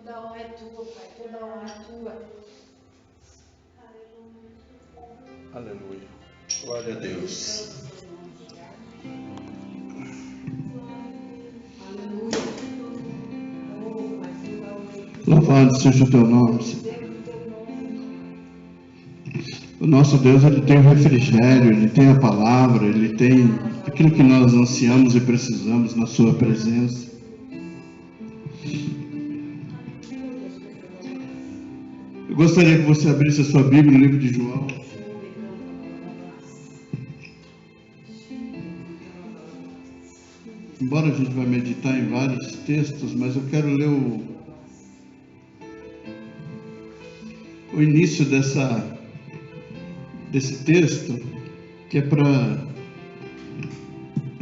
Toda honra é tua, Pai. Toda honra é tua. Aleluia. Glória a Deus. Louvado seja o teu nome, Senhor. O nosso Deus, Ele tem o refrigério, Ele tem a palavra, Ele tem aquilo que nós ansiamos e precisamos na sua presença. Eu gostaria que você abrisse a sua Bíblia no livro de João. Embora a gente vai meditar em vários textos, mas eu quero ler o início desse texto, que é para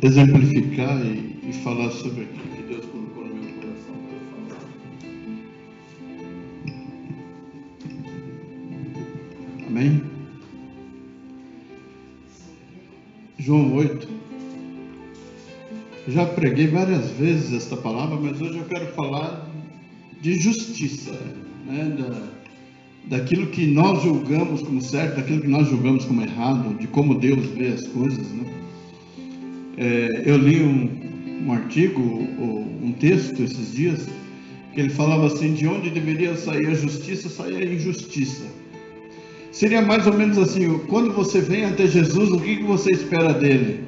exemplificar e falar sobre aquilo que Deus colocou no meu coração para falar. Amém? João 8. Já preguei várias vezes esta palavra, mas hoje eu quero falar de justiça, né? Daquilo que nós julgamos como certo, daquilo que nós julgamos como errado, de como Deus vê as coisas, né? Eu li um artigo, ou um texto esses dias, que ele falava assim: de onde deveria sair a justiça, sair a injustiça. Seria mais ou menos assim: quando você vem até Jesus, o que você espera dele?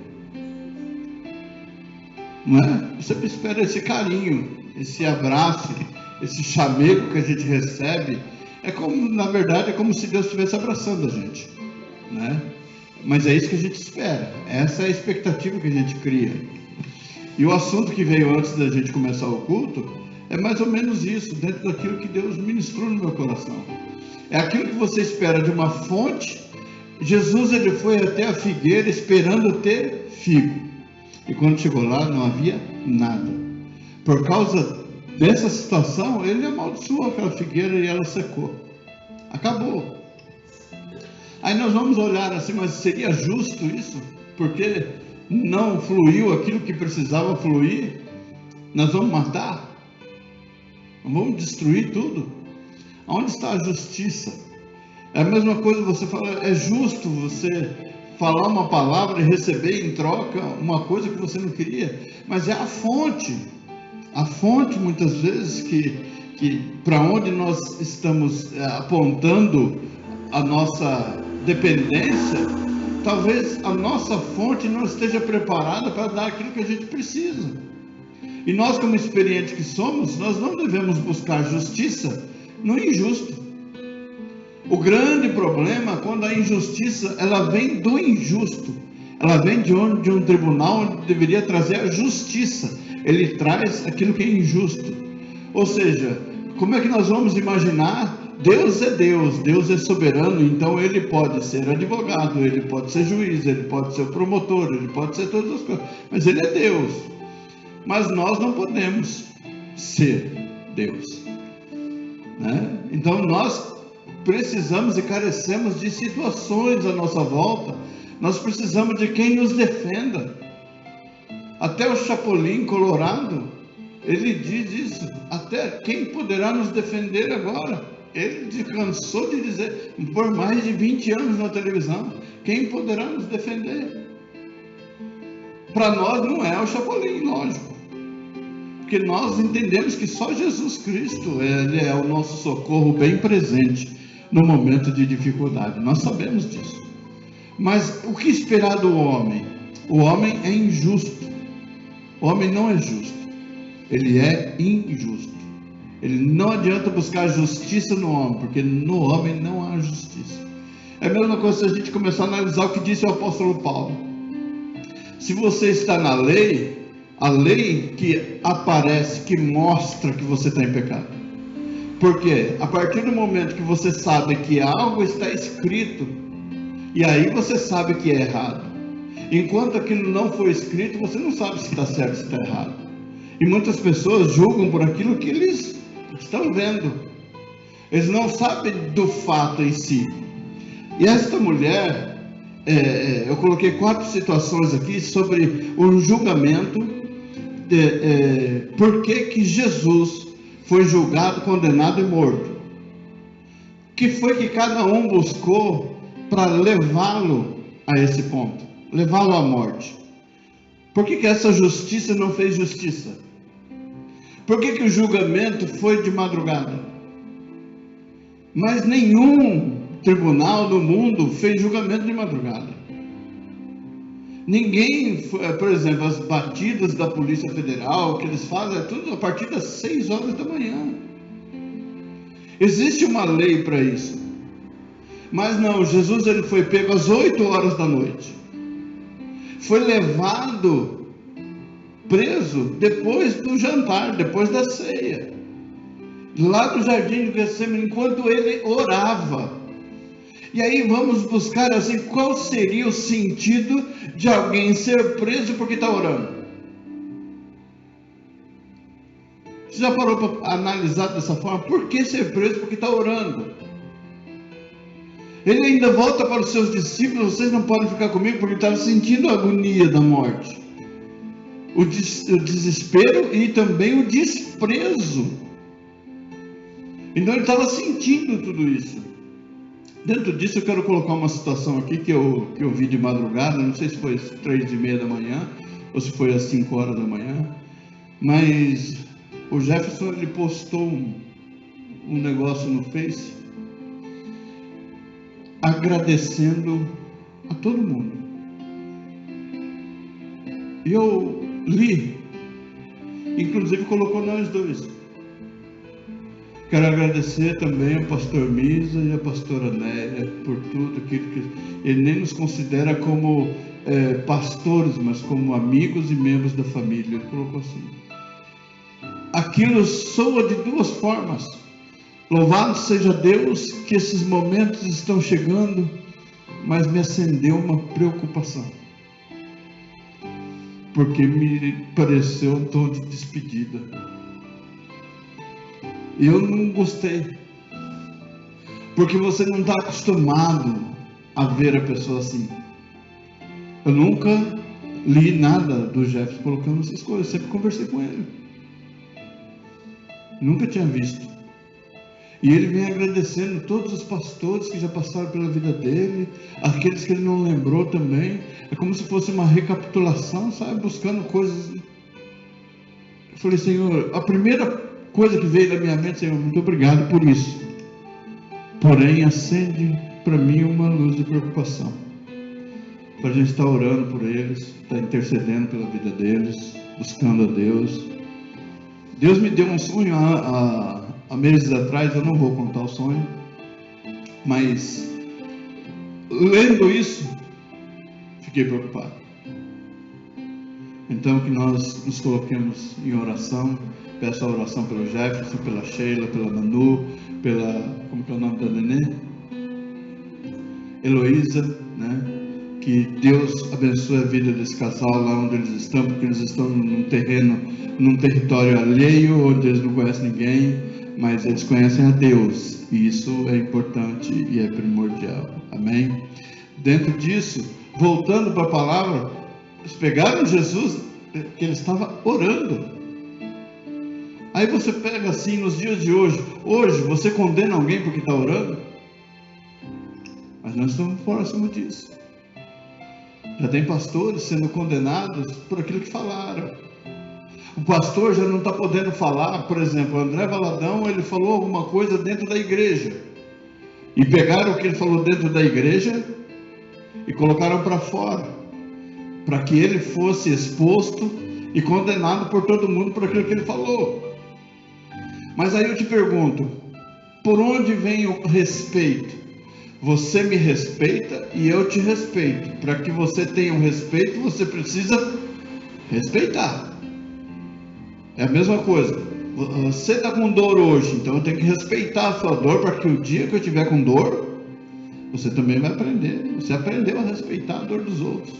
Não é? Você espera esse carinho, esse abraço, esse chamego que a gente recebe. É como, na verdade, é como se Deus estivesse abraçando a gente, né? Mas é isso que a gente espera, essa é a expectativa que a gente cria. E o assunto que veio antes da gente começar o culto é mais ou menos isso, dentro daquilo que Deus ministrou no meu coração. É aquilo que você espera de uma fonte. Jesus, ele foi até a figueira esperando ter figo, e quando chegou lá não havia nada. Por causa dessa situação, ele amaldiçoou aquela figueira e ela secou. Acabou. Aí nós vamos olhar assim: mas seria justo isso? Porque não fluiu aquilo que precisava fluir? Nós vamos matar? Vamos destruir tudo? Onde está a justiça? É a mesma coisa você falar: é justo você falar uma palavra e receber em troca uma coisa que você não queria? Mas é a fonte muitas vezes que para onde nós estamos apontando a nossa dependência, talvez a nossa fonte não esteja preparada para dar aquilo que a gente precisa. E nós, como experientes que somos, nós não devemos buscar justiça no injusto. O grande problema é quando a injustiça ela vem do injusto, ela vem de um tribunal onde deveria trazer a justiça. Ele traz aquilo que é injusto. Ou seja, como é que nós vamos imaginar? Deus é Deus, Deus é soberano, então Ele pode ser advogado, Ele pode ser juiz, Ele pode ser promotor, Ele pode ser todas as coisas, mas Ele é Deus. Mas nós não podemos ser Deus, né? Então nós precisamos e carecemos de situações à nossa volta. Nós precisamos de quem nos defenda. Até o Chapolin Colorado, ele diz isso: até quem poderá nos defender agora? Ele cansou de dizer, por mais de 20 anos na televisão, quem poderá nos defender? Para nós não é o Chapolin, lógico, porque nós entendemos que só Jesus Cristo, Ele é o nosso socorro bem presente no momento de dificuldade. Nós sabemos disso. Mas o que esperar do homem? O homem é injusto. O homem não é justo. Ele é injusto. Ele não adianta buscar justiça no homem, porque no homem não há justiça. É a mesma coisa se a gente começar a analisar o que disse o apóstolo Paulo. Se você está na lei, a lei que aparece, que mostra que você está em pecado. Porque a partir do momento que você sabe que algo está escrito, e aí você sabe que é errado. Enquanto aquilo não foi escrito, você não sabe se está certo ou se está errado. E muitas pessoas julgam por aquilo que eles estão vendo. Eles não sabem do fato em si. E esta mulher, eu coloquei 4 situações aqui sobre o julgamento. Por que Jesus foi julgado, condenado e morto. Que foi que cada um buscou para levá-lo a esse ponto, levá-lo à morte? Por que essa justiça não fez justiça? Por que o julgamento foi de madrugada? Mas nenhum tribunal no mundo fez julgamento de madrugada. Ninguém, por exemplo, as batidas da Polícia Federal, que eles fazem, é tudo a partir das 6 horas da manhã. Existe uma lei para isso. Mas não, Jesus ele foi pego às 8 horas da noite. Foi levado, preso, depois do jantar, depois da ceia. Lá no jardim de Getsemane, enquanto ele orava. E aí vamos buscar assim, qual seria o sentido de alguém ser preso porque está orando? Você já parou para analisar dessa forma? Por que ser preso porque está orando? Ele ainda volta para os seus discípulos: vocês não podem ficar comigo, porque estava sentindo a agonia da morte, o desespero e também o desprezo. Então ele estava sentindo tudo isso. Dentro disso eu quero colocar uma situação aqui que eu vi de madrugada, não sei se foi às 3:30 da manhã ou se foi às 5 horas da manhã, mas o Jefferson ele postou um negócio no Face agradecendo a todo mundo. E eu li, inclusive colocou nós dois. Quero agradecer também ao pastor Misa e à pastora Néia por tudo aquilo que ele nem nos considera como pastores, mas como amigos e membros da família. Ele colocou assim: aquilo soa de duas formas. Louvado seja Deus que esses momentos estão chegando, mas me acendeu uma preocupação, porque me pareceu um tom de despedida. E eu não gostei, porque você não está acostumado a ver a pessoa assim. Eu nunca li nada do Jefferson colocando essas coisas, sempre conversei com ele, nunca tinha visto. E ele vem agradecendo todos os pastores que já passaram pela vida dele, aqueles que ele não lembrou também. É como se fosse uma recapitulação, sabe? Buscando coisas. Eu falei: Senhor, a primeira coisa que veio na minha mente: Senhor, muito obrigado por isso. Porém, acende para mim uma luz de preocupação, para a gente estar orando por eles, estar intercedendo pela vida deles, buscando a Deus. Deus me deu um sonho há meses atrás, eu não vou contar o sonho, mas lendo isso, fiquei preocupado. Então que nós nos coloquemos em oração. Peço a oração pelo Jefferson, pela Sheila, pela Manu, como que é o nome da nenê? Heloísa, né? Que Deus abençoe a vida desse casal lá onde eles estão, porque eles estão num território alheio, onde eles não conhecem ninguém, mas eles conhecem a Deus, e isso é importante e é primordial. Amém? Dentro disso, voltando para a palavra, eles pegaram Jesus, que ele estava orando. Aí você pega assim, nos dias de hoje você condena alguém porque está orando? Mas nós estamos próximos disso. Já tem pastores sendo condenados por aquilo que falaram. O pastor já não está podendo falar. Por exemplo, o André Valadão, ele falou alguma coisa dentro da igreja, e pegaram o que ele falou dentro da igreja e colocaram para fora, para que ele fosse exposto e condenado por todo mundo por aquilo que ele falou. Mas aí eu te pergunto, por onde vem o respeito? Você me respeita e eu te respeito. Para que você tenha um respeito, você precisa respeitar. É a mesma coisa. Você está com dor hoje, então eu tenho que respeitar a sua dor, para que o dia que eu estiver com dor, você também vai aprender. Você aprendeu a respeitar a dor dos outros.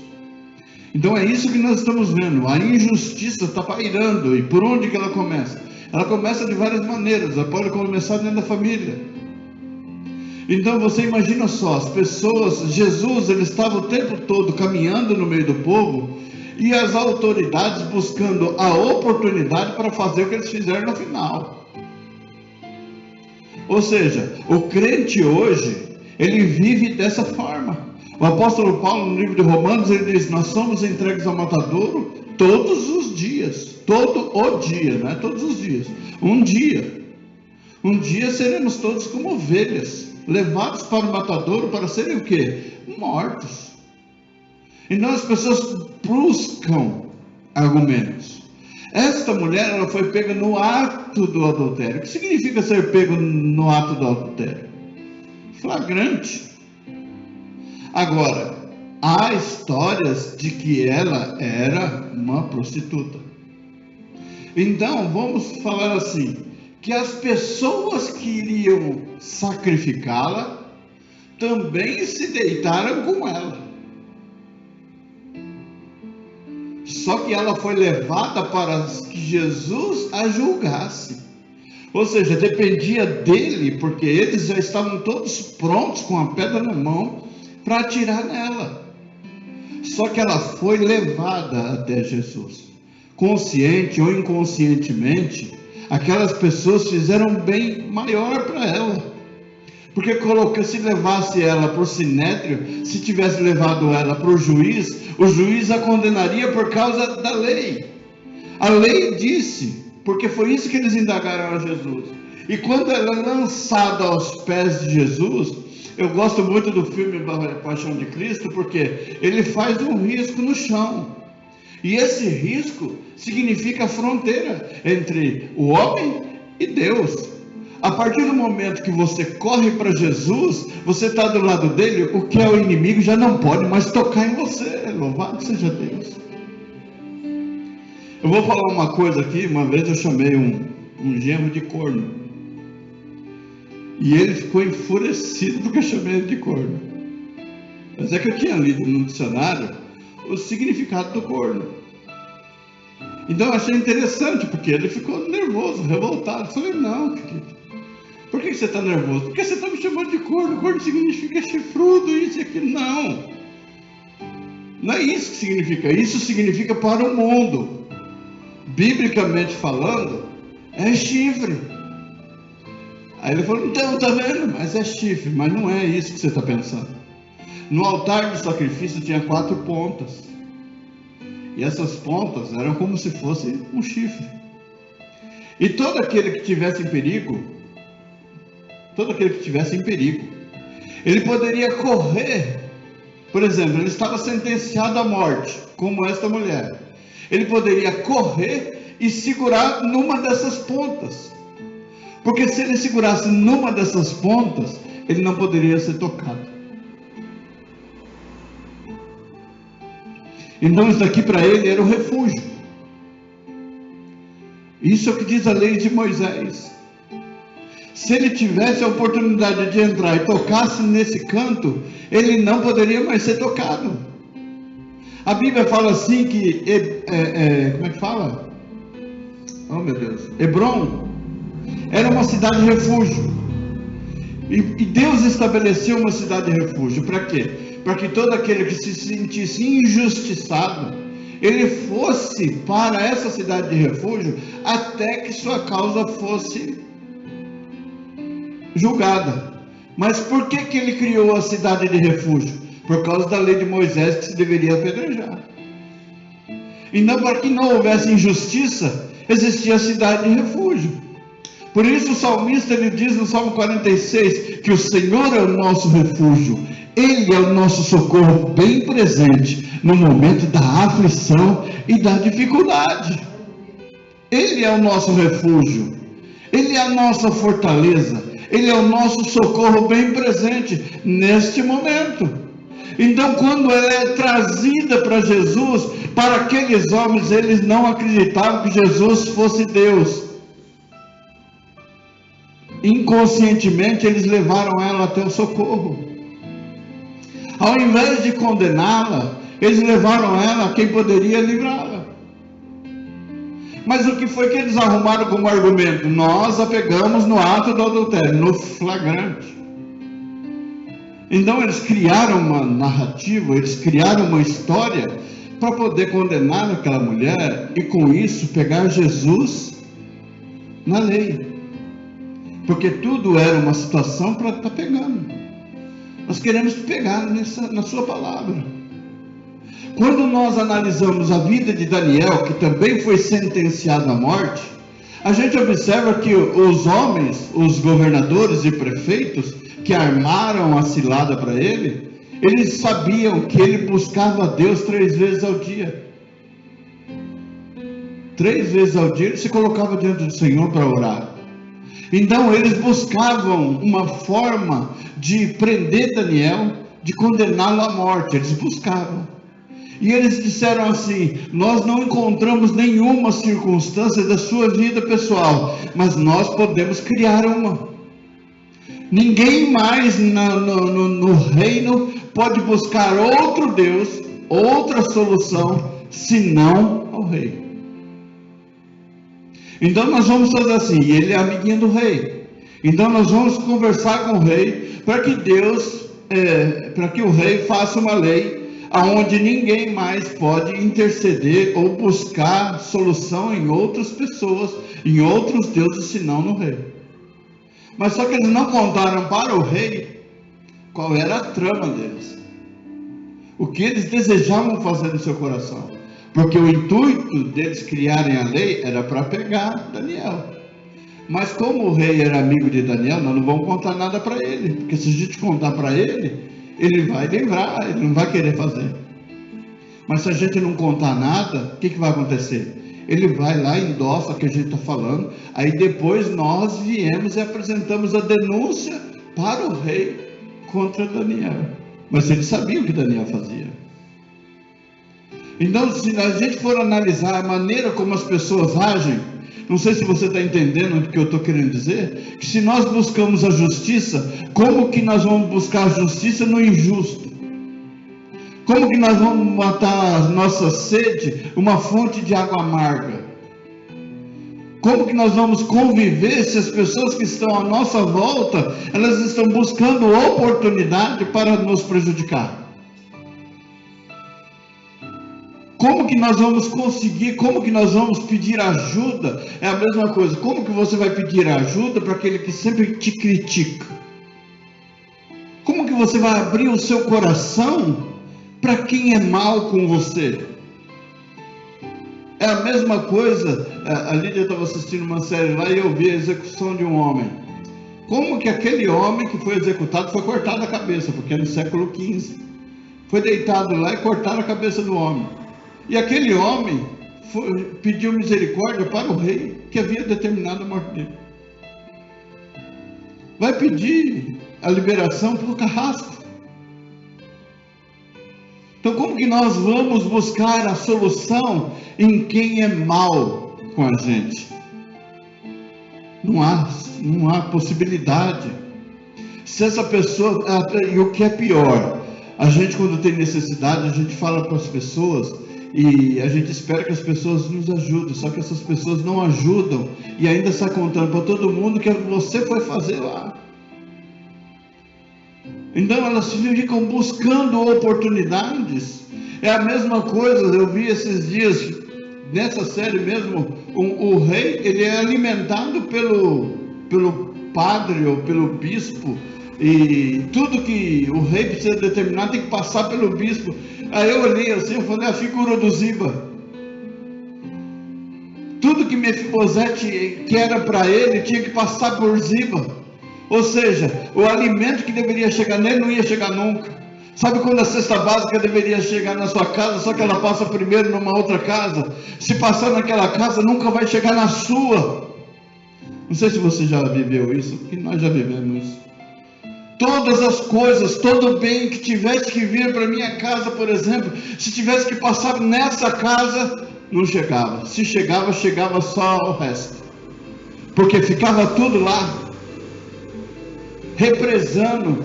Então é isso que nós estamos vendo. A injustiça está pairando. E por onde que ela começa? Ela começa de várias maneiras. Ela pode começar dentro da família. Então você imagina só, as pessoas, Jesus, ele estava o tempo todo caminhando no meio do povo, e as autoridades buscando a oportunidade para fazer o que eles fizeram no final. Ou seja, o crente hoje, ele vive dessa forma. O apóstolo Paulo, no livro de Romanos, ele diz: nós somos entregues ao matadouro todos os dias. Todo o dia, não é todos os dias. Um dia seremos todos como ovelhas, levados para o matadouro para serem o quê? Mortos. Então as pessoas buscam argumentos. Esta mulher, ela foi pega no ato do adultério. O que significa ser pego no ato do adultério? Flagrante. Agora, há histórias de que ela era uma prostituta. Então, vamos falar assim, que as pessoas que iriam sacrificá-la também se deitaram com ela. Só que ela foi levada para que Jesus a julgasse. Ou seja, dependia dele, porque eles já estavam todos prontos com a pedra na mão para atirar nela. Só que ela foi levada até Jesus. Consciente ou inconscientemente, aquelas pessoas fizeram um bem maior para ela. Porque se levasse ela para o sinédrio, se tivesse levado ela para o juiz a condenaria por causa da lei. A lei disse, porque foi isso que eles indagaram a Jesus. E quando ela é lançada aos pés de Jesus, eu gosto muito do filme Paixão de Cristo, porque ele faz um risco no chão. E esse risco significa a fronteira entre o homem e Deus. A partir do momento que você corre para Jesus, você está do lado dele, o que é o inimigo já não pode mais tocar em você. Louvado seja Deus. Eu vou falar uma coisa aqui. Uma vez eu chamei um genro de corno. E ele ficou enfurecido porque eu chamei ele de corno. Mas é que eu tinha lido no dicionário o significado do corno. Então eu achei interessante, porque ele ficou nervoso, revoltado. Eu falei: não, querido. Por que você está nervoso? Porque você está me chamando de corno. Corno significa chifrudo, isso e aquilo. Não. Não é isso que significa. Isso significa para o mundo. Biblicamente falando, é chifre. Aí ele falou: então, está vendo? Mas é chifre. Mas não é isso que você está pensando. No altar do sacrifício tinha 4 pontas. E essas pontas eram como se fosse um chifre. E todo aquele que tivesse em perigo, ele poderia correr. Por exemplo, ele estava sentenciado à morte, como esta mulher. Ele poderia correr e segurar numa dessas pontas. Porque se ele segurasse numa dessas pontas, ele não poderia ser tocado. Então isso daqui para ele era o refúgio. Isso é o que diz a lei de Moisés. Se ele tivesse a oportunidade de entrar e tocasse nesse canto, ele não poderia mais ser tocado. A Bíblia fala assim que, como é que fala? Oh meu Deus, Hebrom era uma cidade refúgio. E Deus estabeleceu uma cidade refúgio. Para quê? Para que todo aquele que se sentisse injustiçado, ele fosse para essa cidade de refúgio até que sua causa fosse julgada. Mas por que ele criou a cidade de refúgio? Por causa da lei de Moisés, que se deveria apedrejar. Então, para que não houvesse injustiça, existia a cidade de refúgio. Por isso o salmista, ele diz no Salmo 46, que o Senhor é o nosso refúgio. Ele é o nosso socorro bem presente no momento da aflição e da dificuldade. Ele é o nosso refúgio. Ele é a nossa fortaleza. Ele é o nosso socorro bem presente neste momento. Então, quando ela é trazida para Jesus, para aqueles homens, eles não acreditavam que Jesus fosse Deus. Inconscientemente, eles levaram ela até o socorro. Ao invés de condená-la, eles levaram ela a quem poderia livrá-la. Mas o que foi que eles arrumaram como argumento? Nós a pegamos no ato do adultério, no flagrante. Então eles criaram uma narrativa, eles criaram uma história para poder condenar aquela mulher e com isso pegar Jesus na lei. porque tudo era uma situação para estar pegando. Nós queremos pegar na sua palavra. Quando nós analisamos a vida de Daniel, que também foi sentenciado à morte, a gente observa que os homens, os governadores e prefeitos que armaram a cilada para ele, eles sabiam que ele buscava a Deus 3 vezes ao dia. 3 vezes ao dia ele se colocava diante do Senhor para orar. Então eles buscavam uma forma de prender Daniel, de condená-lo à morte. Eles buscavam. E eles disseram assim: nós não encontramos nenhuma circunstância da sua vida pessoal, mas nós podemos criar uma. Ninguém mais no reino pode buscar outro Deus, outra solução, senão ao rei. Então nós vamos fazer assim, ele é amiguinho do rei. Então nós vamos conversar com o rei, para que para que o rei faça uma lei aonde ninguém mais pode interceder ou buscar solução em outras pessoas, em outros deuses, senão no rei. Mas só que eles não contaram para o rei qual era a trama deles, o que eles desejavam fazer no seu coração, porque o intuito deles criarem a lei era para pegar Daniel. Mas como o rei era amigo de Daniel, nós não vamos contar nada para ele, porque se a gente contar para ele, ele vai lembrar, ele não vai querer fazer. Mas se a gente não contar nada, o que vai acontecer? Ele vai lá, endossa o que a gente está falando, aí depois nós viemos e apresentamos a denúncia para o rei contra Daniel. Mas ele sabia o que Daniel fazia. Então, se a gente for analisar a maneira como as pessoas agem, não sei se você está entendendo o que eu estou querendo dizer, que se nós buscamos a justiça, como que nós vamos buscar a justiça no injusto? Como que nós vamos matar a nossa sede, uma fonte de água amarga? Como que nós vamos conviver se as pessoas que estão à nossa volta, elas estão buscando oportunidade para nos prejudicar? Como que nós vamos conseguir, como que nós vamos pedir ajuda? É a mesma coisa, como que você vai pedir ajuda para aquele que sempre te critica? Como que você vai abrir o seu coração para quem é mal com você? É a mesma coisa, a Lídia estava assistindo uma série lá e eu vi a execução de um homem. Como que aquele homem que foi executado foi cortado a cabeça, porque é no século XV. Foi deitado lá e cortaram a cabeça do homem. E aquele homem pediu misericórdia para o rei que havia determinado a morte dele. Vai pedir a liberação para o carrasco. Então como que nós vamos buscar a solução em quem é mal com a gente? Não há possibilidade. Se essa pessoa, e o que é pior, a gente quando tem necessidade, a gente fala para as pessoas e a gente espera que as pessoas nos ajudem, só que essas pessoas não ajudam e ainda está contando para todo mundo o que você foi fazer lá. Então elas ficam buscando oportunidades. É a mesma coisa, eu vi esses dias, nessa série mesmo, o rei, ele é alimentado pelo padre ou pelo bispo, e tudo que o rei precisa determinar tem que passar pelo bispo. Aí eu olhei assim, eu falei, a figura do Ziba. Tudo que Mefibosete que era para ele, tinha que passar por Ziba. Ou seja, o alimento que deveria chegar nele não ia chegar nunca. Sabe quando a cesta básica deveria chegar na sua casa, só que ela passa primeiro numa outra casa? Se passar naquela casa, nunca vai chegar na sua. Não sei se você já viveu isso, porque nós já vivemos isso. Todas as coisas, todo o bem que tivesse que vir para minha casa, por exemplo, se tivesse que passar nessa casa, não chegava. Se chegava, chegava só o resto. Porque ficava tudo lá, represando.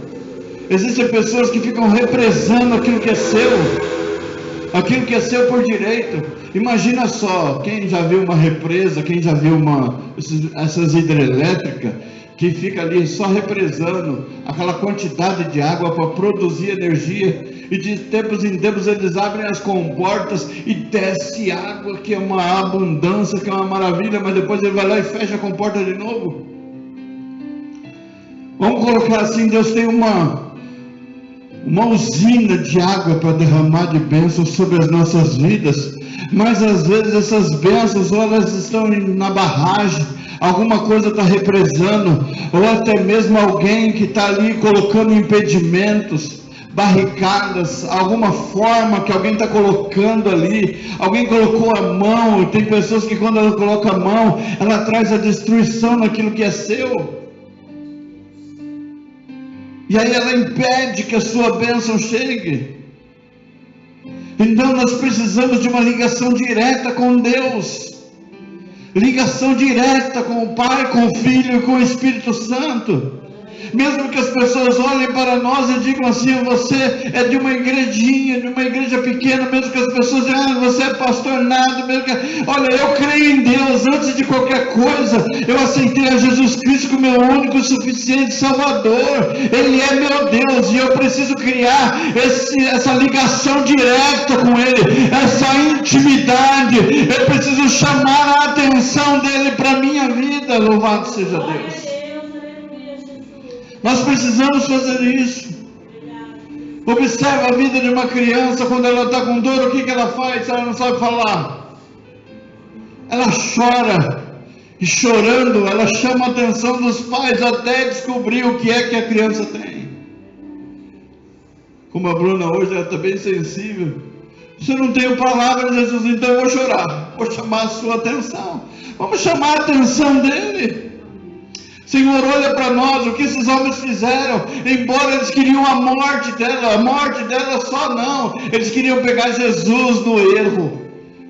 Existem pessoas que ficam represando aquilo que é seu por direito. Imagina só, quem já viu uma represa, quem já viu essas hidrelétricas, que fica ali só represando aquela quantidade de água para produzir energia, e de tempos em tempos eles abrem as comportas e desce água, que é uma abundância, que é uma maravilha, mas depois ele vai lá e fecha a comporta de novo. Vamos colocar assim, Deus tem uma usina de água para derramar de bênçãos sobre as nossas vidas, mas às vezes essas bênçãos, ou elas estão na barragem, alguma coisa está represando, ou até mesmo alguém que está ali colocando impedimentos, barricadas, alguma forma que alguém está colocando ali, alguém colocou a mão, e tem pessoas que quando ela coloca a mão, ela traz a destruição naquilo que é seu, e aí ela impede que a sua bênção chegue. Então nós precisamos de uma ligação direta com Deus, ligação direta com o Pai, com o Filho e com o Espírito Santo. Mesmo que as pessoas olhem para nós e digam assim: você é de uma igrejinha, de uma igreja pequena, mesmo que as pessoas digam: você é pastor nada, mesmo que... olha, eu creio em Deus, antes de qualquer coisa, eu aceitei a Jesus Cristo como meu único e suficiente Salvador, Ele é meu Deus, e eu preciso criar essa ligação direta com Ele, essa intimidade, eu preciso chamar a atenção dEle para a minha vida. Louvado seja Deus. Nós precisamos fazer isso. Observa a vida de uma criança, quando ela está com dor, o que ela faz? Ela não sabe falar, ela chora, e chorando, ela chama a atenção dos pais, até descobrir o que é que a criança tem. Como a Bruna hoje, ela está bem sensível. Se eu não tenho palavra de Jesus, então eu vou chorar, vou chamar a sua atenção, vamos chamar a atenção dele. Senhor, olha para nós, o que esses homens fizeram, embora eles queriam a morte dela só não, eles queriam pegar Jesus no erro,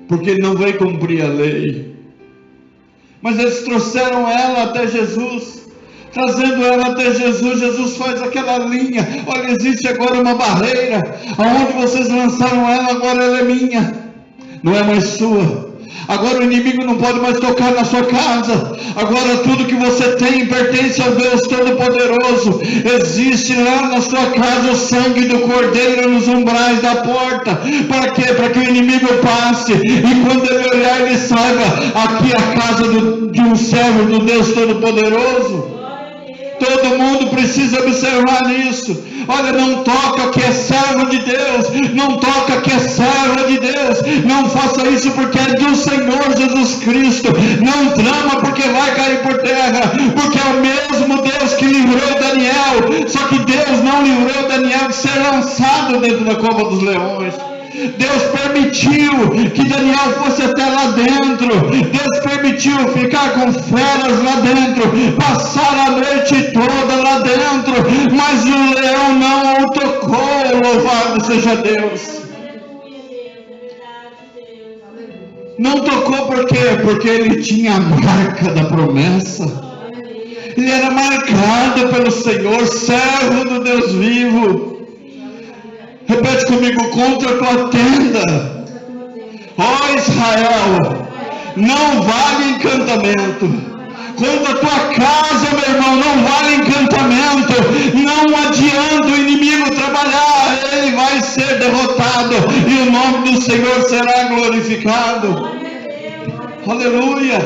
porque ele não veio cumprir a lei, mas eles trouxeram ela até Jesus. Trazendo ela até Jesus, Jesus faz aquela linha: olha, existe agora uma barreira, aonde vocês lançaram ela, agora ela é minha, não é mais sua. Agora o inimigo não pode mais tocar na sua casa. Agora tudo que você tem pertence ao Deus Todo-Poderoso. Existe lá na sua casa o sangue do Cordeiro nos umbrais da porta. Para quê? Para que o inimigo passe, e quando ele olhar, ele saiba: aqui é a casa de um servo do Deus Todo-Poderoso. Todo mundo precisa observar isso. Olha, não toca que é servo de Deus, não toca que é serva de Deus, não faça isso porque é do Senhor Jesus Cristo, não trama porque vai cair por terra, porque é o mesmo Deus que livrou Daniel, só que Deus não livrou Daniel de ser lançado dentro da cova dos leões. Deus permitiu que Daniel fosse até lá dentro, Deus permitiu ficar com feras lá dentro, passar a noite toda lá dentro, mas o leão não o tocou. Louvado seja Deus. Não tocou por quê? Porque ele tinha a marca da promessa, ele era marcado pelo Senhor, servo do Deus vivo. Repete comigo: contra a tua tenda, ó Israel, não vale encantamento. Contra a tua casa, meu irmão, não vale encantamento. Não adianta o inimigo trabalhar, ele vai ser derrotado e o nome do Senhor será glorificado. Aleluia.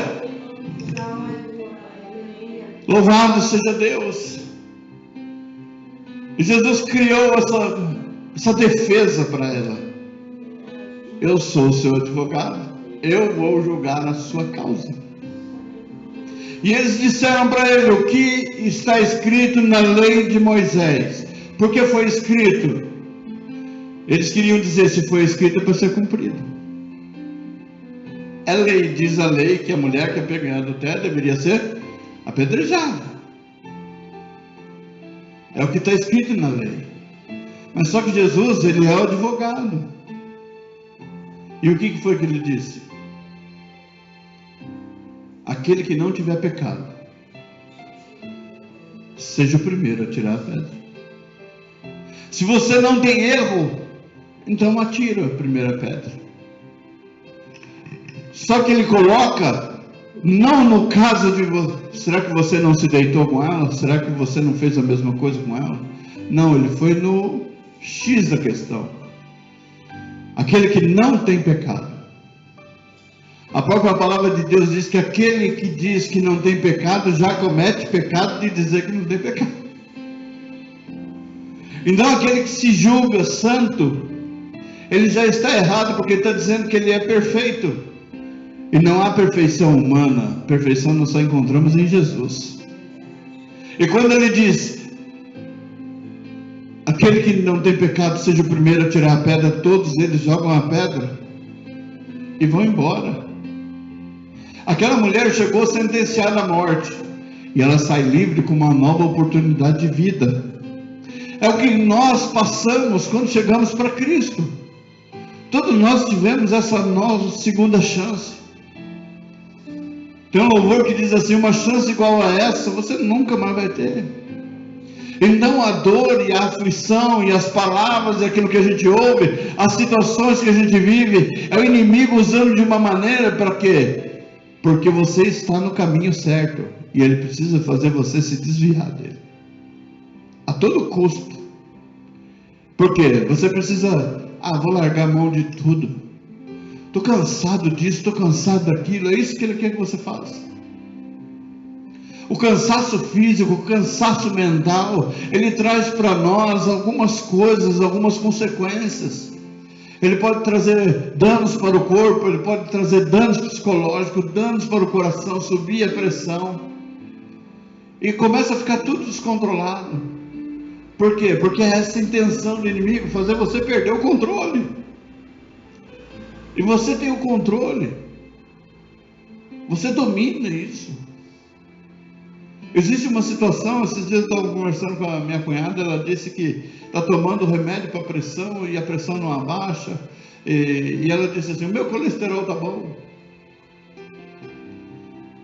Louvado seja Deus. E Jesus criou essa defesa para ela: eu sou o seu advogado, eu vou julgar a sua causa. E eles disseram para ele: o que está escrito na lei de Moisés? Porque foi escrito. Eles queriam dizer: se foi escrito é para ser cumprido. É lei, diz a lei, que a mulher que é pega em adultério deveria ser apedrejada. É o que está escrito na lei. Mas só que Jesus, ele é o advogado. E o que foi que ele disse? Aquele que não tiver pecado, seja o primeiro a tirar a pedra. Se você não tem erro, então atira a primeira pedra. Só que ele coloca, não no caso de será que você não se deitou com ela? Será que você não fez a mesma coisa com ela? Não, ele foi no X da questão. Aquele que não tem pecado. A própria palavra de Deus diz que aquele que diz que não tem pecado já comete pecado de dizer que não tem pecado. Então aquele que se julga santo, ele já está errado, porque está dizendo que ele é perfeito. E não há perfeição humana. Perfeição nós só encontramos em Jesus. E quando ele diz: aquele que não tem pecado seja o primeiro a tirar a pedra, todos eles jogam a pedra e vão embora. Aquela mulher chegou sentenciada à morte, e ela sai livre com uma nova oportunidade de vida. É o que nós passamos quando chegamos para Cristo. Todos nós tivemos essa nova segunda chance. Tem um louvor que diz assim: uma chance igual a essa você nunca mais vai ter. Então a dor e a aflição e as palavras e aquilo que a gente ouve, as situações que a gente vive, é o inimigo usando de uma maneira para quê? Porque você está no caminho certo e ele precisa fazer você se desviar dele a todo custo. Por quê? Você precisa: vou largar a mão de tudo, estou cansado disso, estou cansado daquilo. É isso que ele quer que você faça. O cansaço físico, o cansaço mental, ele traz para nós algumas coisas, algumas consequências. Ele pode trazer danos para o corpo, ele pode trazer danos psicológicos, danos para o coração, subir a pressão. E começa a ficar tudo descontrolado. Por quê? Porque é essa a intenção do inimigo, fazer você perder o controle. E você tem o controle. Você domina isso. Existe uma situação, esses dias eu estava conversando com a minha cunhada, ela disse que está tomando remédio para pressão e a pressão não abaixa, e ela disse assim: o meu colesterol está bom.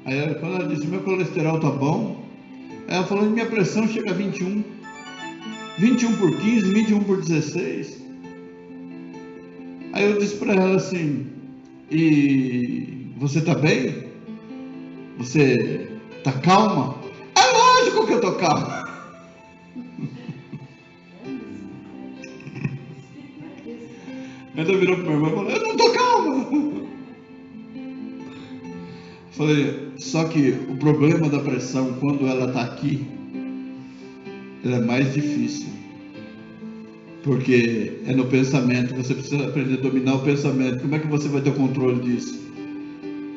Aí quando ela disse: meu colesterol está bom, ela falou: minha pressão chega a 21 por 15, 21 por 16. Aí eu disse para ela assim: e você está bem? Você está calma? É lógico que eu estou calma. Ela virou para minha irmã e falou: eu não estou calma. Falei: só que o problema da pressão, quando ela está aqui, ela é mais difícil, porque é no pensamento. Você precisa aprender a dominar o pensamento. Como é que você vai ter o controle disso?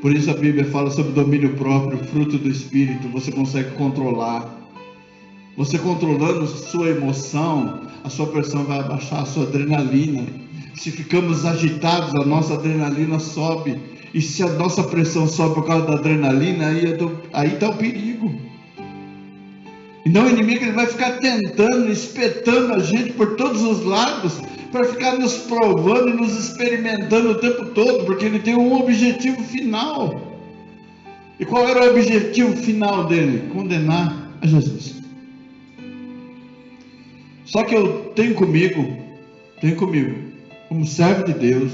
Por isso a Bíblia fala sobre domínio próprio, fruto do Espírito. Você consegue controlar. Você controlando sua emoção, a sua pressão vai abaixar, a sua adrenalina. Se ficamos agitados, a nossa adrenalina sobe. E se a nossa pressão sobe por causa da adrenalina, aí está o perigo. Então o inimigo ele vai ficar tentando, espetando a gente por todos os lados, para ficar nos provando e nos experimentando o tempo todo, porque ele tem um objetivo final. E qual era o objetivo final dele? Condenar a Jesus. Só que eu tenho comigo, como servo de Deus,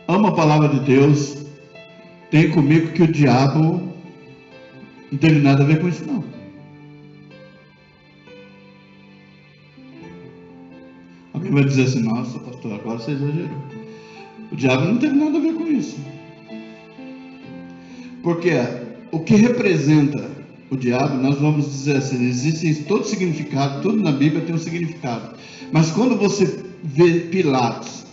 amo a palavra de Deus, tenho comigo que o diabo não teve nada a ver com isso não. Alguém vai dizer assim: nossa pastor, agora você exagerou. O diabo não teve nada a ver com isso. Porque o que representa o diabo, nós vamos dizer assim, existe todo significado, tudo na Bíblia tem um significado. Mas quando você vê Pilatos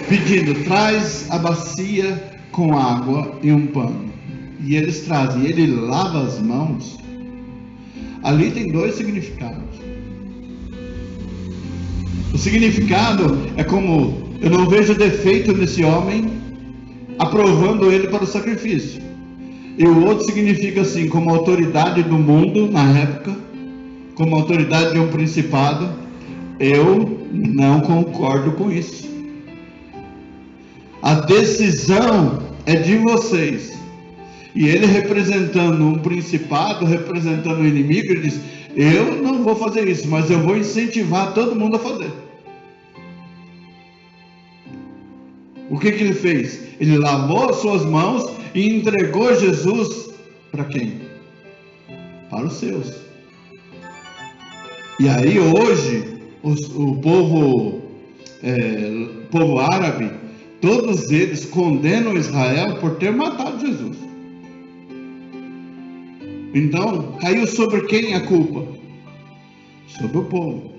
pedindo: traz a bacia com água e um pano, e eles trazem, e ele lava as mãos, ali tem dois significados. O significado é como: eu não vejo defeito nesse homem, aprovando ele para o sacrifício. E o outro significa assim, como autoridade do mundo na época, como autoridade de um principado, eu não concordo com isso. A decisão é de vocês. E ele, representando um principado, representando o inimigo, ele diz: eu não vou fazer isso, mas eu vou incentivar todo mundo a fazer. O que ele fez? Ele lavou as suas mãos e entregou Jesus para quem? Para os seus. E aí hoje, o povo árabe, todos eles condenam Israel por ter matado Jesus. Então, caiu sobre quem a culpa? Sobre o povo.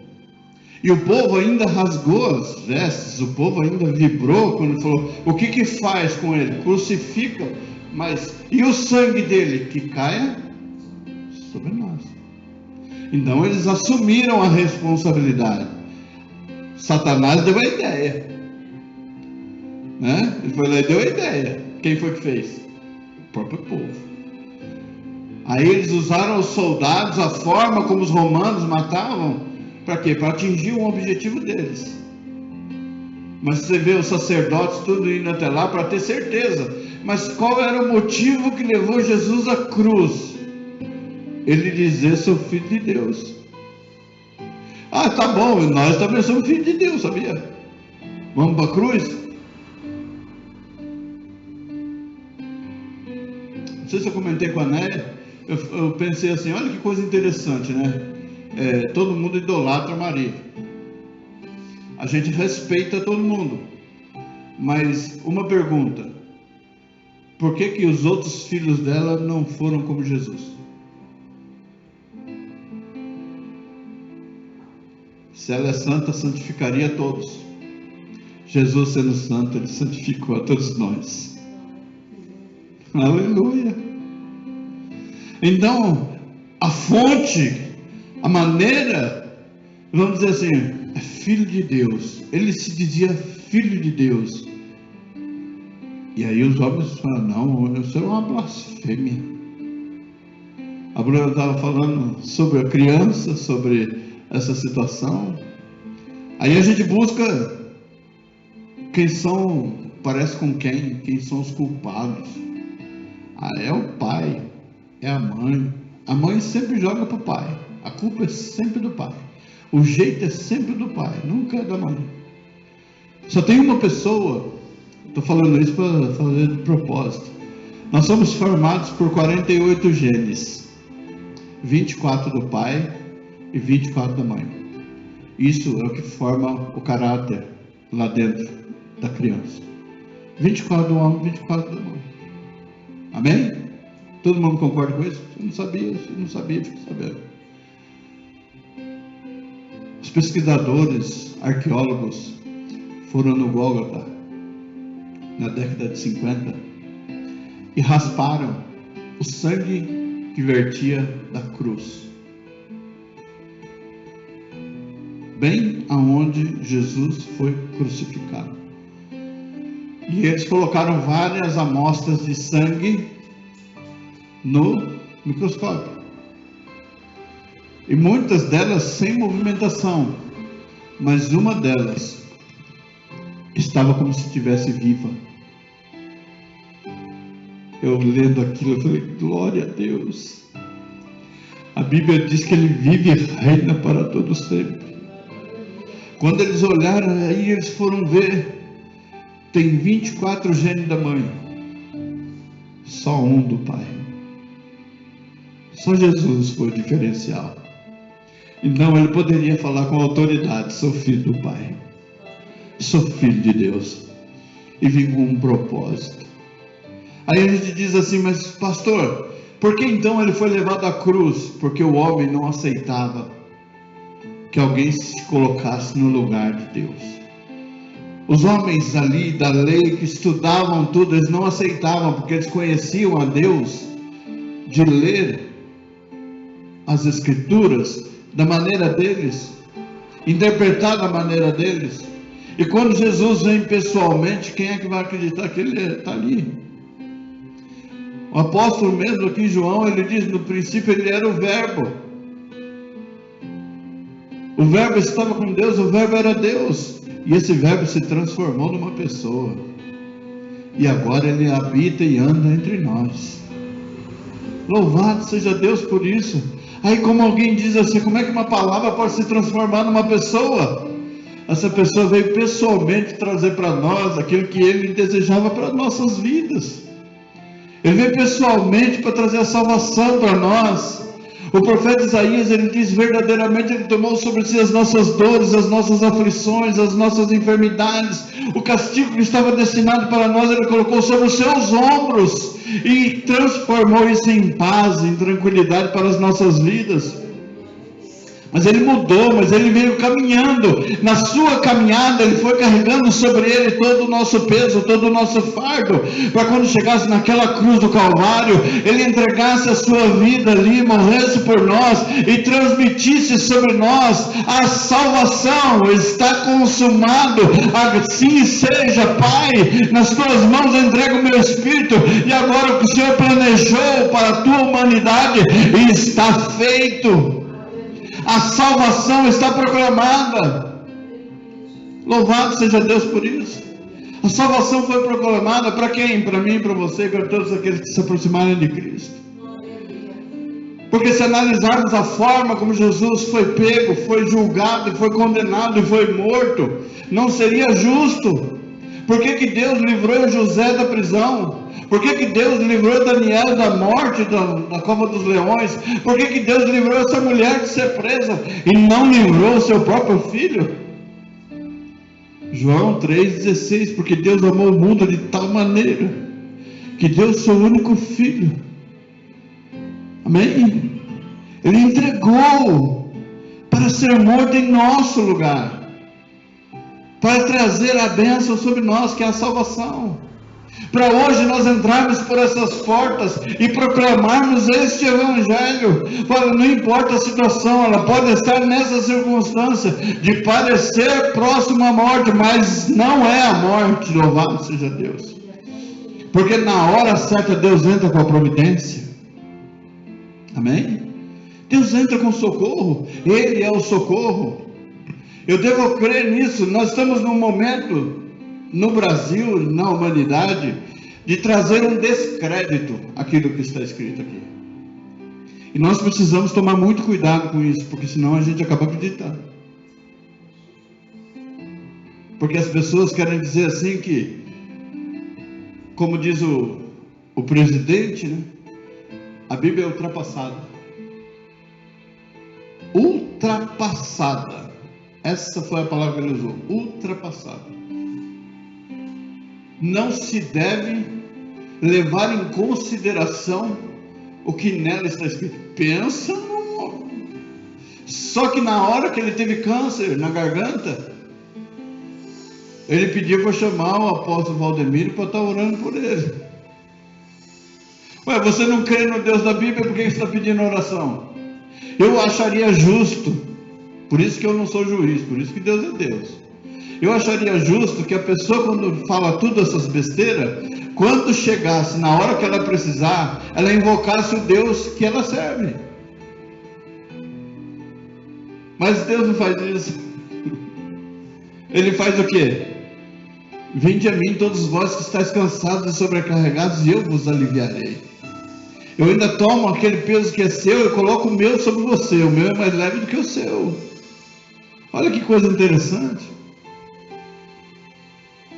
E o povo ainda rasgou as vestes, o povo ainda vibrou quando ele falou: o que faz com ele? Crucifica, mas e o sangue dele? Que caia sobre nós. Então eles assumiram a responsabilidade. Satanás deu a ideia, né? Ele foi lá e deu a ideia. Quem foi que fez? O próprio povo. Aí eles usaram os soldados, a forma como os romanos matavam, para quê? Para atingir um objetivo deles. Mas você vê os sacerdotes tudo indo até lá para ter certeza. Mas qual era o motivo que levou Jesus à cruz? Ele dizer: sou filho de Deus. Ah, tá bom, nós também somos filhos de Deus, sabia? Vamos para a cruz? Não sei se eu comentei com a Néia. Eu pensei assim: olha que coisa interessante, né? Todo mundo idolatra Maria. A gente respeita todo mundo. Mas uma pergunta: por que os outros filhos dela não foram como Jesus? Se ela é santa, santificaria todos. Jesus, sendo santo, ele santificou a todos nós. Aleluia. Então, a fonte, a maneira, vamos dizer assim, é filho de Deus. Ele se dizia filho de Deus. E aí os homens falam: não, isso é uma blasfêmia. A Bruna estava falando sobre a criança, sobre essa situação. Aí a gente busca quem são, parece com quem são os culpados. É o pai, é a mãe. A mãe sempre joga para o pai. A culpa é sempre do pai. O jeito é sempre do pai, nunca é da mãe. Só tem uma pessoa. Estou falando isso para fazer de propósito. Nós somos formados por 48 genes. 24 do pai e 24 da mãe. Isso é o que forma o caráter lá dentro da criança. 24 do homem, 24 da mãe. Amém? Todo mundo concorda com isso? Eu não sabia, fiquei sabendo. Os pesquisadores, arqueólogos, foram no Gólgota, na década de 50, e rasparam o sangue que vertia da cruz, bem aonde Jesus foi crucificado. E eles colocaram várias amostras de sangue no microscópio. E muitas delas sem movimentação, mas uma delas estava como se estivesse viva. Eu lendo aquilo, eu falei: glória a Deus. A Bíblia diz que ele vive e reina para todo sempre. Quando eles olharam, aí eles foram ver, tem 24 genes da mãe, só um do pai. Só Jesus foi o diferencial. Então ele poderia falar com autoridade: sou filho do pai, sou filho de Deus, e vim com um propósito. Aí a gente diz assim: mas pastor, por que então ele foi levado à cruz? Porque o homem não aceitava que alguém se colocasse no lugar de Deus. Os homens ali da lei, que estudavam tudo, eles não aceitavam, porque eles conheciam a Deus, de ler as escrituras da maneira deles, interpretar da maneira deles. E quando Jesus vem pessoalmente, quem é que vai acreditar que ele está ali? O apóstolo mesmo aqui em João, ele diz: no princípio ele era o verbo. O verbo estava com Deus, o verbo era Deus. E esse verbo se transformou numa pessoa. E agora ele habita e anda entre nós. Louvado seja Deus por isso. Aí, como alguém diz assim: como é que uma palavra pode se transformar numa pessoa? Essa pessoa veio pessoalmente trazer para nós aquilo que ele desejava para nossas vidas. Ele veio pessoalmente para trazer a salvação para nós. O profeta Isaías, ele diz: verdadeiramente ele tomou sobre si as nossas dores, as nossas aflições, as nossas enfermidades. O castigo que estava destinado para nós, ele colocou sobre os seus ombros e transformou isso em paz, em tranquilidade para as nossas vidas. Mas ele mudou, mas ele veio caminhando. Na sua caminhada, ele foi carregando sobre ele todo o nosso peso, todo o nosso fardo, para quando chegasse naquela cruz do Calvário, ele entregasse a sua vida ali, morresse por nós e transmitisse sobre nós a salvação. Está consumado, assim seja, Pai, nas tuas mãos eu entrego o meu espírito, e agora o que o Senhor planejou para a tua humanidade está feito. A salvação está proclamada. Louvado seja Deus por isso. A salvação foi proclamada para quem? Para mim, para você e para todos aqueles que se aproximarem de Cristo. Porque se analisarmos a forma como Jesus foi pego, foi julgado, foi condenado e foi morto, não seria justo. Por que Deus livrou José da prisão? Por que Deus livrou Daniel da morte da cova dos leões? Por que Deus livrou essa mulher de ser presa e não livrou o seu próprio filho? João 3,16, porque Deus amou o mundo de tal maneira que deu o seu único filho. Amém? Ele entregou para ser morto em nosso lugar, para trazer a bênção sobre nós, que é a salvação. Para hoje nós entrarmos por essas portas e proclamarmos este evangelho. Não importa a situação, ela pode estar nessa circunstância de parecer próximo à morte, mas não é a morte. Louvado seja Deus, porque na hora certa Deus entra com a providência. Amém? Deus entra com socorro, Ele é o socorro. Eu devo crer nisso. Nós estamos num momento no Brasil, na humanidade, de trazer um descrédito àquilo que está escrito aqui. E nós precisamos tomar muito cuidado com isso, porque senão a gente acaba acreditando. Porque as pessoas querem dizer assim que, como diz o presidente, né? A Bíblia é ultrapassada. Ultrapassada. Essa foi a palavra que ele usou. Ultrapassada. Não se deve levar em consideração o que nela está escrito. Pensa no homem. Só que na hora que ele teve câncer na garganta, ele pediu para chamar o apóstolo Valdemiro para estar orando por ele. Ué, você não crê no Deus da Bíblia, por que você está pedindo oração? Eu acharia justo, por isso que eu não sou juiz, por isso que Deus é Deus. Eu acharia justo que a pessoa, quando fala tudo essas besteiras, quando chegasse na hora que ela precisar, ela invocasse o Deus que ela serve. Mas Deus não faz isso. Ele faz o quê? Vinde a mim todos vós que estáis cansados e sobrecarregados, e eu vos aliviarei. Eu ainda tomo aquele peso que é seu e coloco o meu sobre você. O meu é mais leve do que o seu. Olha que coisa interessante.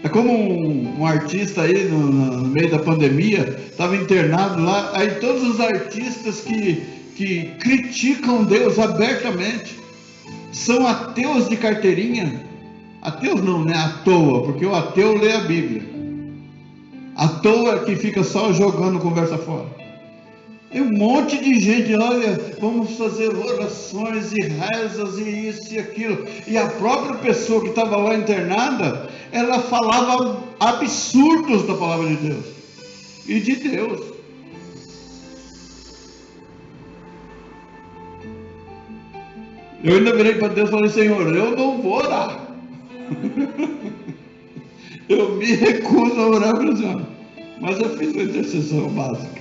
É como um artista aí no meio da pandemia, estava internado lá, aí todos os artistas que criticam Deus abertamente, são ateus de carteirinha. Ateus não, né? À toa, porque o ateu lê a Bíblia. À toa é que fica só jogando conversa fora. Tem um monte de gente, olha, vamos fazer orações e rezas e isso e aquilo. E a própria pessoa que estava lá internada, ela falava absurdos da palavra de Deus e de Deus. Eu ainda virei para Deus e falei, Senhor, eu não vou orar. Eu me recuso a orar para o Senhor. Mas eu fiz uma intercessão básica.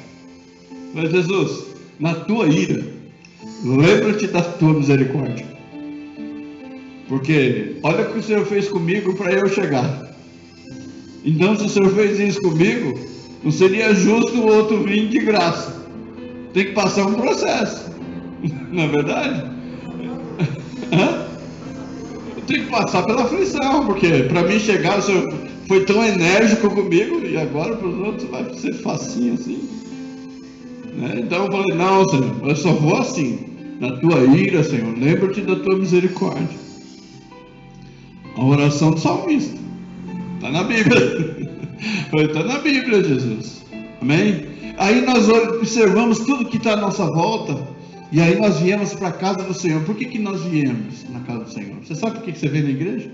Mas Jesus, na tua ira, lembra-te da tua misericórdia. Porque olha o que o Senhor fez comigo para eu chegar. Então, se o Senhor fez isso comigo, não seria justo o outro vir de graça. Tem que passar um processo. Não é verdade? Tem que passar pela aflição, porque para mim chegar, o Senhor foi tão enérgico comigo, e agora para os outros vai ser facinho assim. Então eu falei, não, Senhor, eu só vou assim, na tua ira, Senhor, lembra-te da tua misericórdia. A oração do salmista, está na Bíblia, está na Bíblia, Jesus, amém? Aí nós observamos tudo que está à nossa volta, E aí nós viemos para a casa do Senhor. Por que nós viemos na casa do Senhor? Você sabe por que você veio na igreja?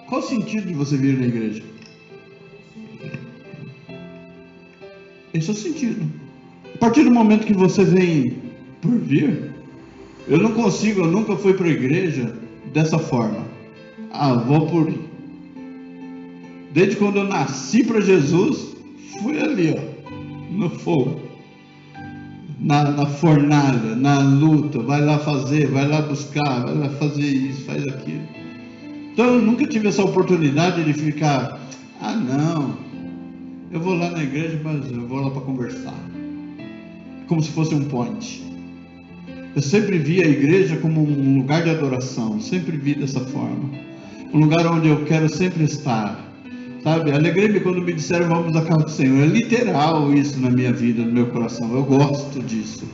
Qual o sentido de você vir na igreja? Esse é o sentido. A partir do momento que você vem por vir, eu nunca fui para a igreja dessa forma. Vou por ir. Desde quando eu nasci para Jesus, fui ali, no fogo, na fornalha, na luta, vai lá fazer, vai lá buscar, vai lá fazer isso, faz aquilo. Então eu nunca tive essa oportunidade de ficar, não, eu vou lá na igreja, mas eu vou lá para conversar, como se fosse um point. Eu sempre vi a igreja como um lugar de adoração, sempre vi dessa forma, um lugar onde eu quero sempre estar, sabe? Alegrei-me quando me disseram vamos à casa do Senhor. É literal isso na minha vida, no meu coração. Eu gosto disso,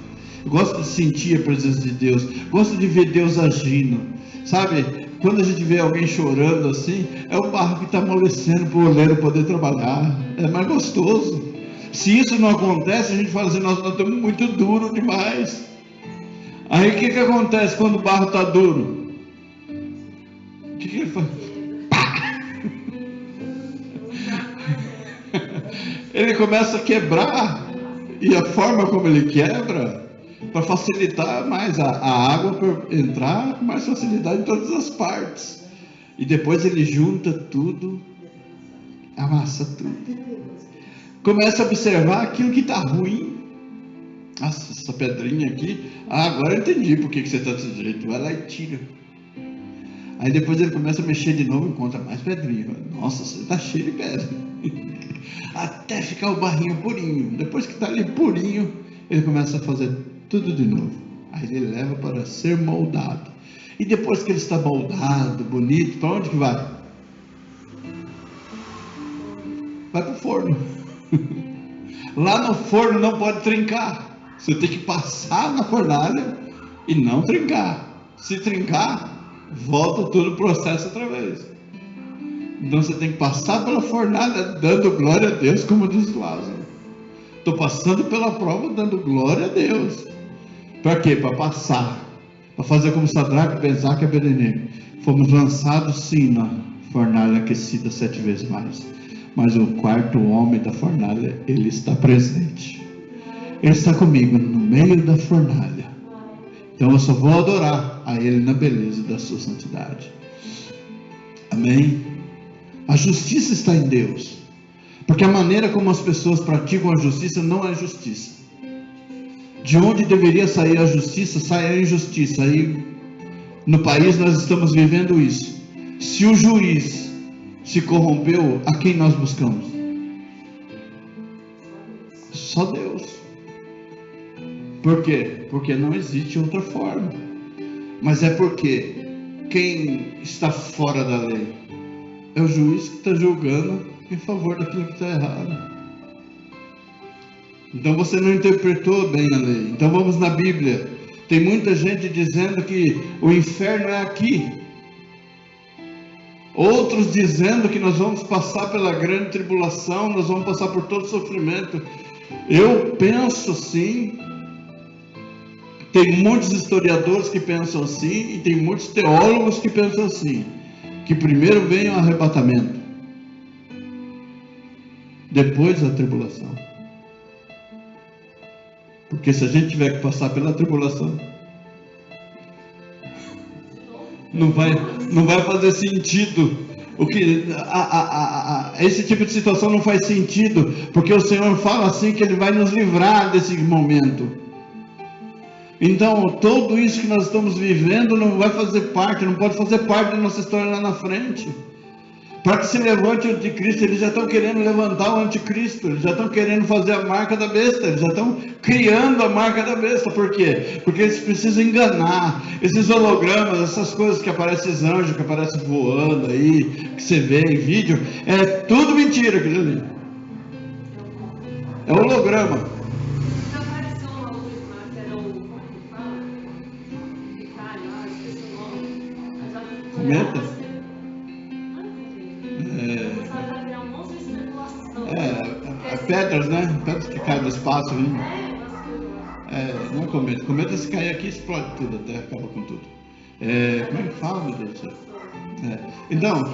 eu gosto de sentir a presença de Deus, gosto de ver Deus agindo, sabe? Quando a gente vê alguém chorando assim, é o barro que está amolecendo para o oleiro poder trabalhar, é mais gostoso. Se isso não acontece, a gente fala assim, nós estamos muito duro demais. Aí o que acontece quando o barro está duro? O que ele faz? Ele começa a quebrar, e a forma como ele quebra, para facilitar mais a água para entrar com mais facilidade em todas as partes. E depois ele junta tudo, amassa tudo. Começa a observar aquilo que está ruim. Nossa, essa pedrinha aqui, agora eu entendi por que você está desse jeito. Vai lá e tira. Aí depois ele começa a mexer de novo e encontra mais pedrinha. Nossa, você está cheio de pedra. Até ficar o barrinho purinho. Depois que está ali purinho, ele começa a fazer tudo de novo. Aí ele leva para ser moldado. E depois que ele está moldado, bonito, para onde que vai? Vai para o forno. Lá no forno não pode trincar. Você tem que passar na fornalha e não trincar. Se trincar, volta todo o processo outra vez. Então você tem que passar pela fornalha dando glória a Deus, como diz Lázaro. Estou passando pela prova dando glória a Deus. Para quê? Para passar. Para fazer como Sadraque, Mesaque e Abednego. Fomos lançados sim na fornalha aquecida 7 vezes mais. Mas o quarto homem da fornalha, ele está presente. Ele está comigo no meio da fornalha. Então eu só vou adorar a Ele na beleza da sua santidade. Amém? A justiça está em Deus. Porque a maneira como as pessoas praticam a justiça não é justiça. De onde deveria sair a justiça, sai a injustiça. Aí no país nós estamos vivendo isso. Se o juiz se corrompeu, a quem nós buscamos? Só Deus. Por quê? Porque não existe outra forma. Mas é porque quem está fora da lei é o juiz que está julgando em favor daquilo que está errado. Então você não interpretou bem a lei. Então vamos na Bíblia. Tem muita gente dizendo que o inferno é aqui. Outros dizendo que nós vamos passar pela grande tribulação, nós vamos passar por todo sofrimento. Eu penso assim. Tem muitos historiadores que pensam assim, e tem muitos teólogos que pensam assim, que primeiro vem o arrebatamento, depois a tribulação. Porque se a gente tiver que passar pela tribulação, não vai fazer sentido. Esse tipo de situação não faz sentido, porque o Senhor fala assim que Ele vai nos livrar desse momento. Então, tudo isso que nós estamos vivendo não vai fazer parte, não pode fazer parte da nossa história lá na frente. Para que se levante o anticristo, eles já estão querendo levantar o anticristo, eles já estão querendo fazer a marca da besta, eles já estão criando a marca da besta. Por quê? Porque eles precisam enganar. Esses hologramas, essas coisas que aparecem, esses anjos que aparecem voando aí, que você vê em vídeo, é tudo mentira aquilo ali. É holograma. Comenta? Pedras, né? Pedras que caem do espaço, né? Não é cometa. Cometa, se cair aqui, explode tudo, a terra acaba com tudo. Como é que fala, meu Deus do céu? Então,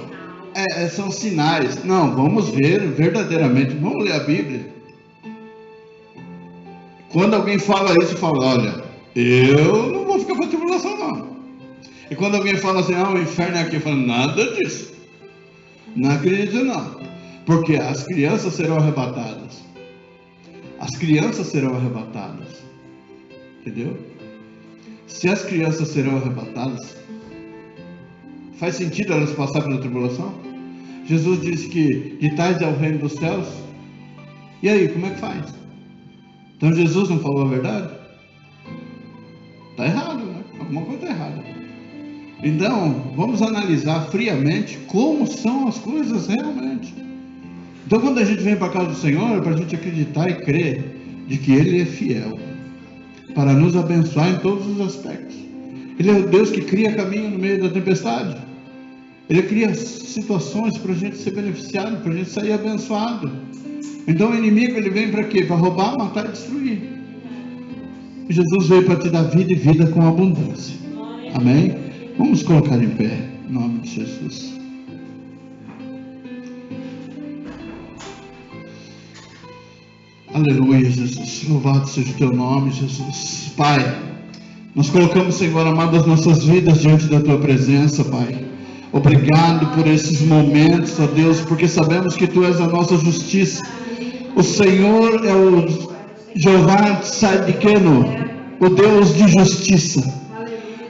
são sinais. Não, vamos ver verdadeiramente. Vamos ler a Bíblia. Quando alguém fala isso, fala: olha, eu não vou ficar para a tribulação, não. E quando alguém fala assim: o inferno é aqui, eu falo: nada disso. Não acredito, não. Porque as crianças serão arrebatadas. As crianças serão arrebatadas. Entendeu? Se as crianças serão arrebatadas, faz sentido elas passarem pela tribulação? Jesus disse que de tais é o reino dos céus. E aí, como é que faz? Então Jesus não falou a verdade? Está errado, né? Alguma coisa está errada. Então, vamos analisar friamente como são as coisas realmente. Então, quando a gente vem para a casa do Senhor, é para a gente acreditar e crer de que Ele é fiel, para nos abençoar em todos os aspectos. Ele é o Deus que cria caminho no meio da tempestade. Ele cria situações para a gente ser beneficiado, para a gente sair abençoado. Então o inimigo, ele vem para quê? Para roubar, matar e destruir. Jesus veio para te dar vida e vida com abundância. Amém? Vamos colocar em pé, em nome de Jesus. Aleluia, Jesus. Louvado seja o teu nome, Jesus. Pai, nós colocamos, Senhor amado, as nossas vidas diante da tua presença, Pai. Obrigado por esses momentos, ó Deus, porque sabemos que tu és a nossa justiça. O Senhor é o Jeová Tzadikenu, o Deus de justiça,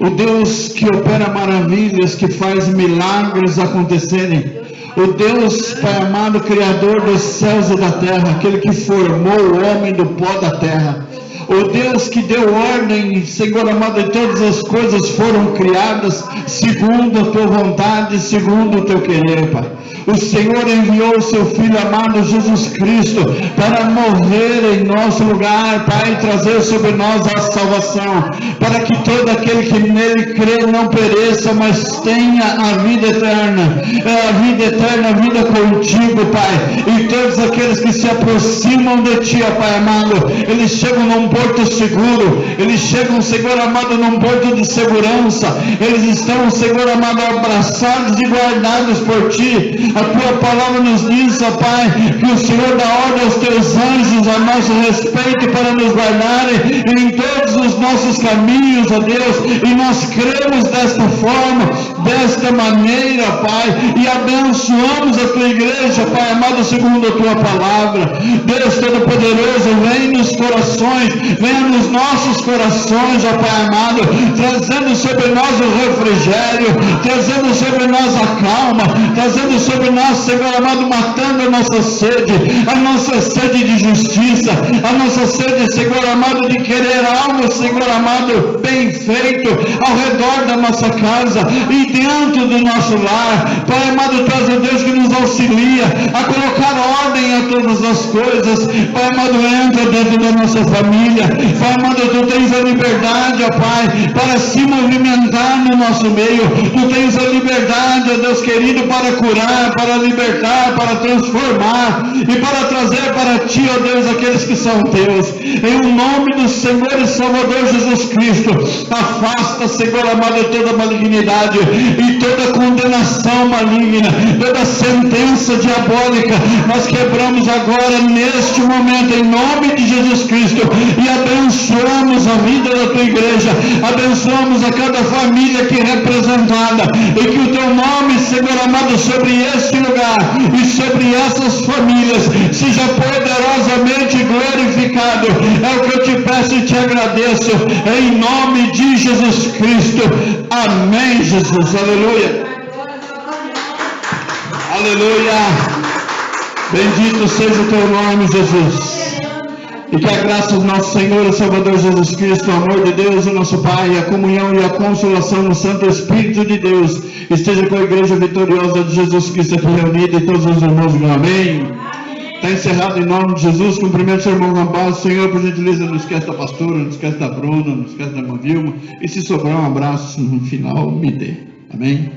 o Deus que opera maravilhas, que faz milagres acontecerem, o Deus, Pai amado, Criador dos céus e da terra, aquele que formou o homem do pó da terra, o Deus que deu ordem, Senhor amado, e todas as coisas foram criadas segundo a tua vontade, segundo o teu querer, Pai. O Senhor enviou o seu Filho amado Jesus Cristo para morrer em nosso lugar, Pai, e trazer sobre nós a salvação, para que todo aquele que nele crê não pereça, mas tenha a vida eterna. A vida eterna, a vida contigo, Pai. E todos aqueles que se aproximam de Ti, ó Pai amado, eles chegam num porto seguro, eles chegam, Senhor amado, num porto de segurança, eles estão, Senhor amado, abraçados e guardados por Ti. A tua palavra nos diz, ó Pai, que o Senhor dá ordem aos teus anjos a nosso respeito para nos guardarem em todos os nossos caminhos, ó Deus, e nós cremos desta forma, desta maneira, Pai, e abençoamos a tua igreja, Pai amado, segundo a tua palavra. Deus Todo-Poderoso, vem nos corações, venha nos nossos corações, ó Pai amado, trazendo sobre nós o refrigério, trazendo sobre nós a calma, trazendo sobre nós, Senhor amado, matando a nossa sede de justiça, a nossa sede, Senhor amado, de querer algo, Senhor amado, bem feito ao redor da nossa casa e dentro do nosso lar. Pai amado, tu és o Deus que nos auxilia a colocar ordem a todas as coisas. Pai amado, entra dentro da nossa família. Pai amado, tu tens a liberdade, ó Pai, para se movimentar no nosso meio. Tu tens a liberdade, ó Deus querido, para curar, para libertar, para transformar e para trazer para Ti, ó Deus, aqueles que são Teus. Em o nome do Senhor e Salvador Jesus Cristo, afasta, Senhor amado, toda malignidade e toda condenação maligna, toda sentença diabólica. Nós quebramos agora, neste momento, em nome de Jesus Cristo, e abençoamos a vida da Tua igreja, abençoamos a cada família aqui representada, e que o Teu nome, Senhor amado, sobre este lugar e sobre essas famílias seja poderosamente glorificado. É o que eu te peço e te agradeço, em nome de Jesus Cristo. Amém, Jesus. Aleluia. Aleluia. Bendito seja o teu nome, Jesus. E que a graça do nosso Senhor e Salvador Jesus Cristo, o amor de Deus, o nosso Pai, a comunhão e a consolação do Santo Espírito de Deus esteja com a igreja vitoriosa de Jesus Cristo aqui reunida e todos os irmãos. Amém. Está encerrado em nome de Jesus. Cumprimento o seu irmão com paz. Senhor, por gentileza, não esquece da pastora, não esquece da Bruna, não esquece da irmã Vilma. E se sobrar um abraço no final, me dê. Amém.